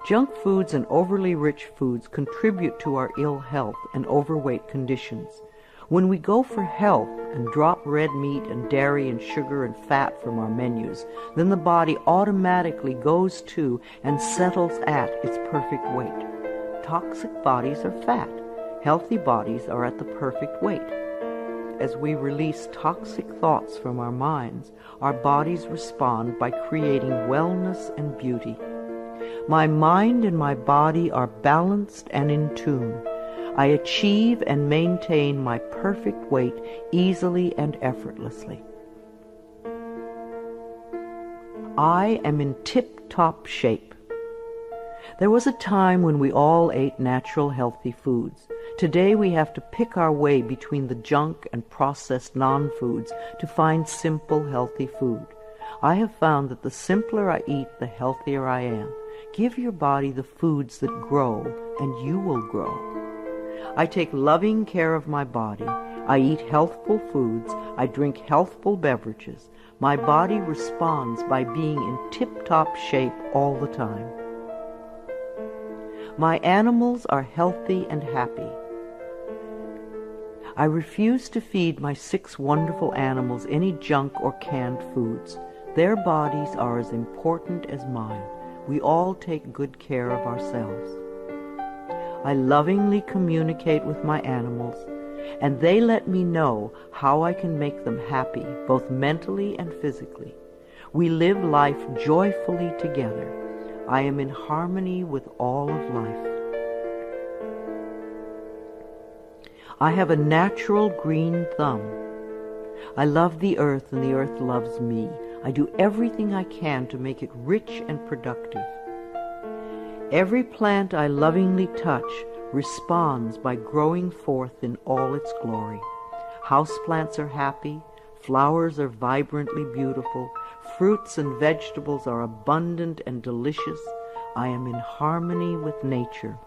Junk foods and overly rich foods contribute to our ill health and overweight conditions. When we go for health and drop red meat and dairy and sugar and fat from our menus, then the body automatically goes to and settles at its perfect weight. Toxic bodies are fat. Healthy bodies are at the perfect weight. As we release toxic thoughts from our minds, our bodies respond by creating wellness and beauty. My mind and my body are balanced and in tune. I achieve and maintain my perfect weight easily and effortlessly. I am in tip-top shape. There was a time when we all ate natural, healthy foods. Today we have to pick our way between the junk and processed non-foods to find simple, healthy food. I have found that the simpler I eat, the healthier I am. Give your body the foods that grow, and you will grow. I take loving care of my body. I eat healthful foods. I drink healthful beverages. My body responds by being in tip-top shape all the time. My animals are healthy and happy. I refuse to feed my 6 wonderful animals any junk or canned foods. Their bodies are as important as mine. We all take good care of ourselves. I lovingly communicate with my animals, and they let me know how I can make them happy, both mentally and physically. We live life joyfully together. I am in harmony with all of life. I have a natural green thumb. I love the earth, and the earth loves me. I do everything I can to make it rich and productive. Every plant I lovingly touch responds by growing forth in all its glory. Houseplants are happy, flowers are vibrantly beautiful, fruits and vegetables are abundant and delicious. I am in harmony with nature.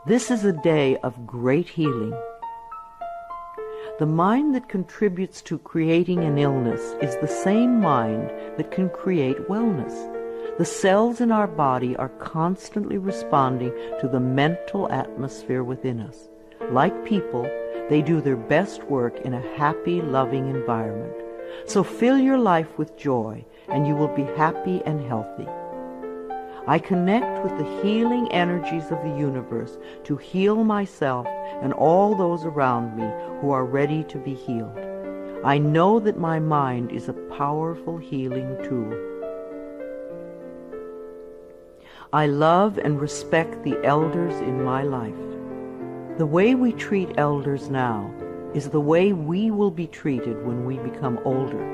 This is a day of great healing. The mind that contributes to creating an illness is the same mind that can create wellness. The cells in our body are constantly responding to the mental atmosphere within us. Like people, they do their best work in a happy, loving environment. So fill your life with joy, and you will be happy and healthy. I connect with the healing energies of the universe to heal myself and all those around me who are ready to be healed. I know that my mind is a powerful healing tool. I love and respect the elders in my life. The way we treat elders now is the way we will be treated when we become older.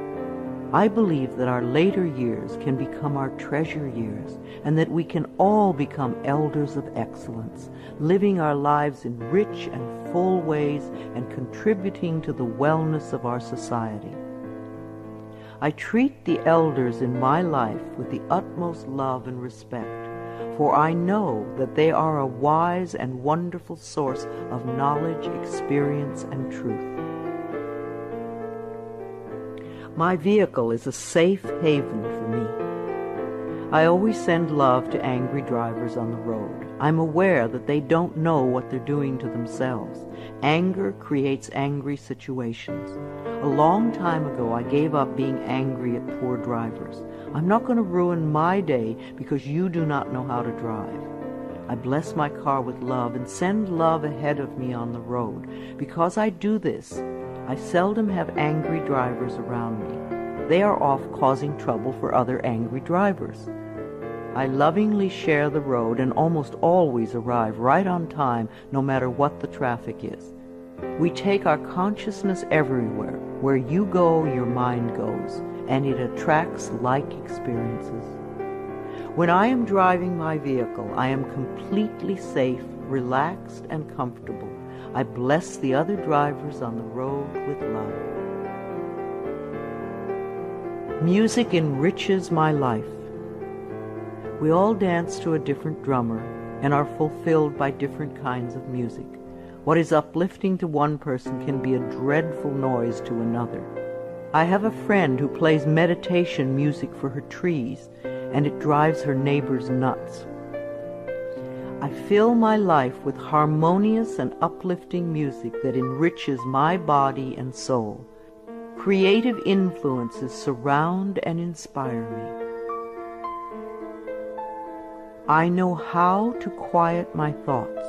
I believe that our later years can become our treasure years, and that we can all become elders of excellence, living our lives in rich and full ways and contributing to the wellness of our society. I treat the elders in my life with the utmost love and respect, for I know that they are a wise and wonderful source of knowledge, experience, and truth. My vehicle is a safe haven for me. I always send love to angry drivers on the road. I'm aware that they don't know what they're doing to themselves. Anger creates angry situations. A long time ago, I gave up being angry at poor drivers. I'm not going to ruin my day because you do not know how to drive. I bless my car with love and send love ahead of me on the road. Because I do this, I seldom have angry drivers around me. They are off causing trouble for other angry drivers. I lovingly share the road and almost always arrive right on time, no matter what the traffic is. We take our consciousness everywhere. Where you go, your mind goes, and it attracts like experiences. When I am driving my vehicle, I am completely safe, relaxed, and comfortable. I bless the other drivers on the road with love. Music enriches my life. We all dance to a different drummer and are fulfilled by different kinds of music. What is uplifting to one person can be a dreadful noise to another. I have a friend who plays meditation music for her trees, and it drives her neighbors nuts. I fill my life with harmonious and uplifting music that enriches my body and soul. Creative influences surround and inspire me. I know how to quiet my thoughts.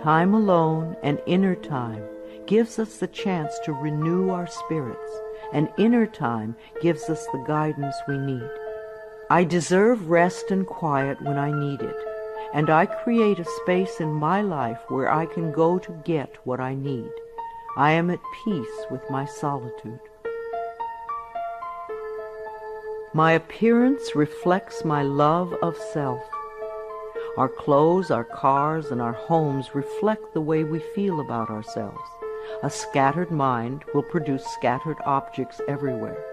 Time alone and inner time gives us the chance to renew our spirits, and inner time gives us the guidance we need. I deserve rest and quiet when I need it, and I create a space in my life where I can go to get what I need. I am at peace with my solitude. My appearance reflects my love of self. Our clothes, our cars, and our homes reflect the way we feel about ourselves. A scattered mind will produce scattered objects everywhere.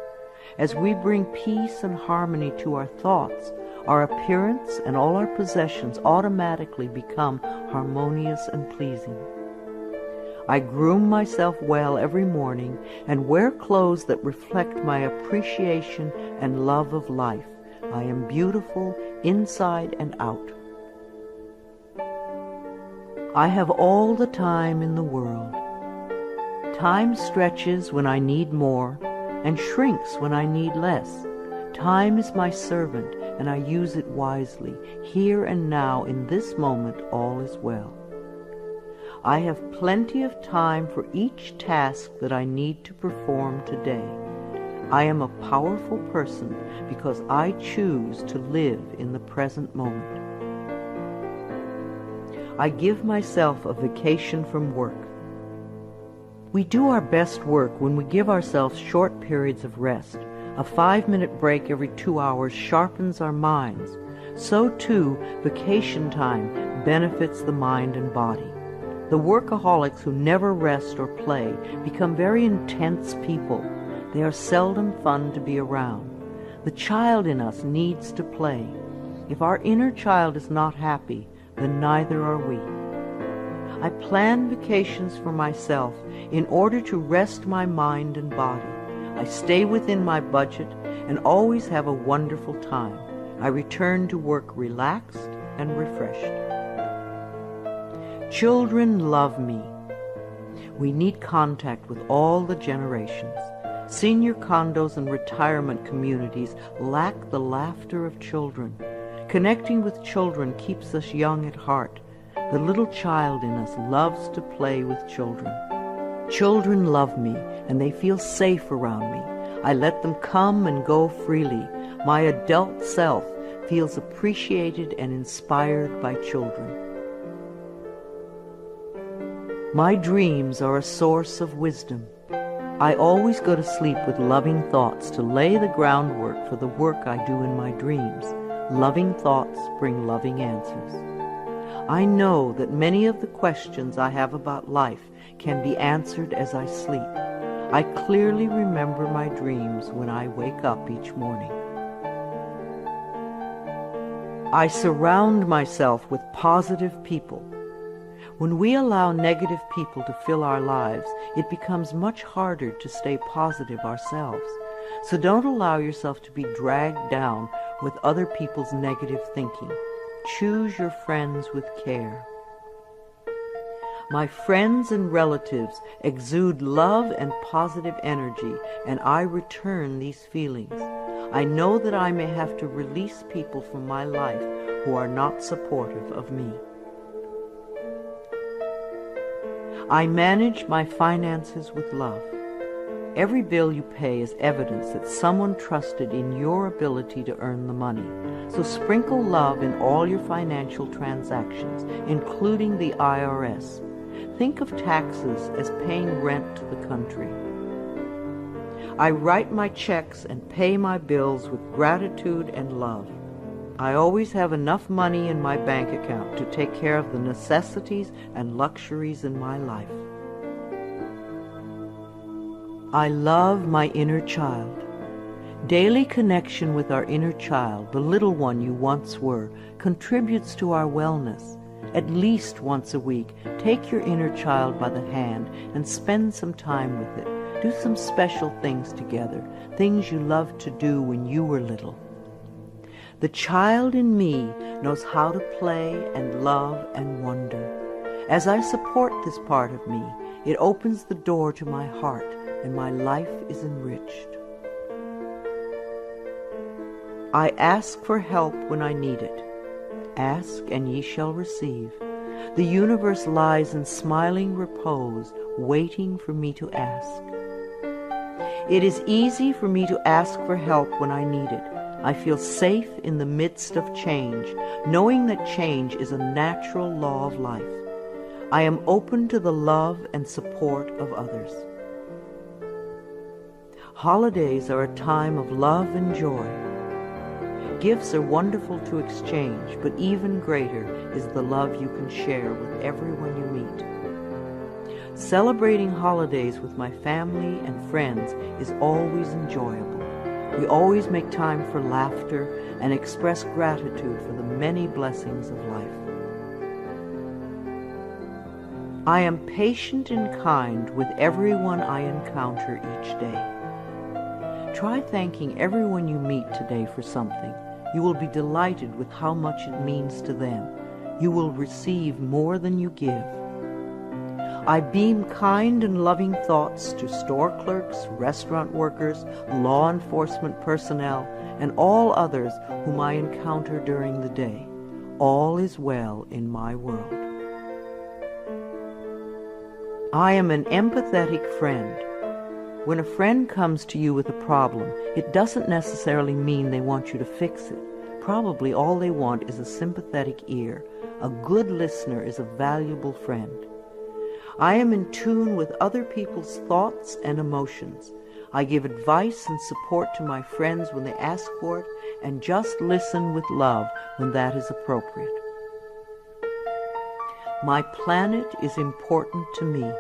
As we bring peace and harmony to our thoughts, our appearance and all our possessions automatically become harmonious and pleasing. I groom myself well every morning and wear clothes that reflect my appreciation and love of life. I am beautiful inside and out. I have all the time in the world. Time stretches when I need more and shrinks when I need less. Time is my servant, and I use it wisely. Here and now, in this moment, all is well. I have plenty of time for each task that I need to perform today. I am a powerful person because I choose to live in the present moment. I give myself a vacation from work. We do our best work when we give ourselves short periods of rest. A 5-minute break every 2 hours sharpens our minds. So too, vacation time benefits the mind and body. The workaholics who never rest or play become very intense people. They are seldom fun to be around. The child in us needs to play. If our inner child is not happy, then neither are we. I plan vacations for myself in order to rest my mind and body. I stay within my budget and always have a wonderful time. I return to work relaxed and refreshed. Children love me. We need contact with all the generations. Senior condos and retirement communities lack the laughter of children. Connecting with children keeps us young at heart. The little child in us loves to play with children. Children love me, and they feel safe around me. I let them come and go freely. My adult self feels appreciated and inspired by children. My dreams are a source of wisdom. I always go to sleep with loving thoughts to lay the groundwork for the work I do in my dreams. Loving thoughts bring loving answers. I know that many of the questions I have about life can be answered as I sleep. I clearly remember my dreams when I wake up each morning. I surround myself with positive people. When we allow negative people to fill our lives, it becomes much harder to stay positive ourselves. So don't allow yourself to be dragged down with other people's negative thinking. Choose your friends with care. My friends and relatives exude love and positive energy, and I return these feelings. I know that I may have to release people from my life who are not supportive of me. I manage my finances with love. Every bill you pay is evidence that someone trusted in your ability to earn the money. So sprinkle love in all your financial transactions, including the IRS. Think of taxes as paying rent to the country. I write my checks and pay my bills with gratitude and love. I always have enough money in my bank account to take care of the necessities and luxuries in my life. I love my inner child. Daily connection with our inner child, the little one you once were, contributes to our wellness. At least once a week, take your inner child by the hand and spend some time with it. Do some special things together, things you loved to do when you were little. The child in me knows how to play and love and wonder. As I support this part of me, it opens the door to my heart, and my life is enriched. I ask for help when I need it. Ask, and ye shall receive. The universe lies in smiling repose, waiting for me to ask. It is easy for me to ask for help when I need it. I feel safe in the midst of change, knowing that change is a natural law of life. I am open to the love and support of others. Holidays are a time of love and joy. Gifts are wonderful to exchange, but even greater is the love you can share with everyone you meet. Celebrating holidays with my family and friends is always enjoyable. We always make time for laughter and express gratitude for the many blessings of life. I am patient and kind with everyone I encounter each day. Try thanking everyone you meet today for something. You will be delighted with how much it means to them. You will receive more than you give. I beam kind and loving thoughts to store clerks, restaurant workers, law enforcement personnel, and all others whom I encounter during the day. All is well in my world. I am an empathetic friend. When a friend comes to you with a problem, it doesn't necessarily mean they want you to fix it. Probably all they want is a sympathetic ear. A good listener is a valuable friend. I am in tune with other people's thoughts and emotions. I give advice and support to my friends when they ask for it, and just listen with love when that is appropriate. My planet is important to me.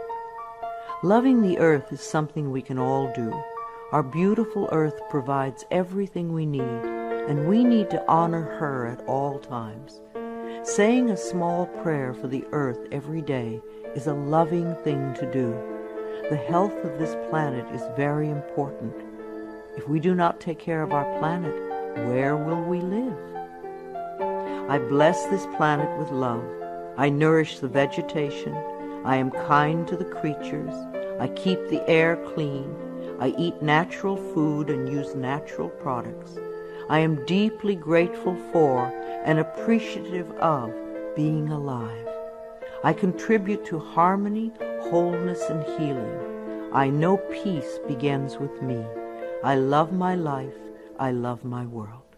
Loving the earth is something we can all do. Our beautiful earth provides everything we need, and we need to honor her at all times. Saying a small prayer for the earth every day is a loving thing to do. The health of this planet is very important. If we do not take care of our planet, where will we live? I bless this planet with love. I nourish the vegetation. I am kind to the creatures. I keep the air clean. I eat natural food and use natural products. I am deeply grateful for and appreciative of being alive. I contribute to harmony, wholeness, and healing. I know peace begins with me. I love my life. I love my world.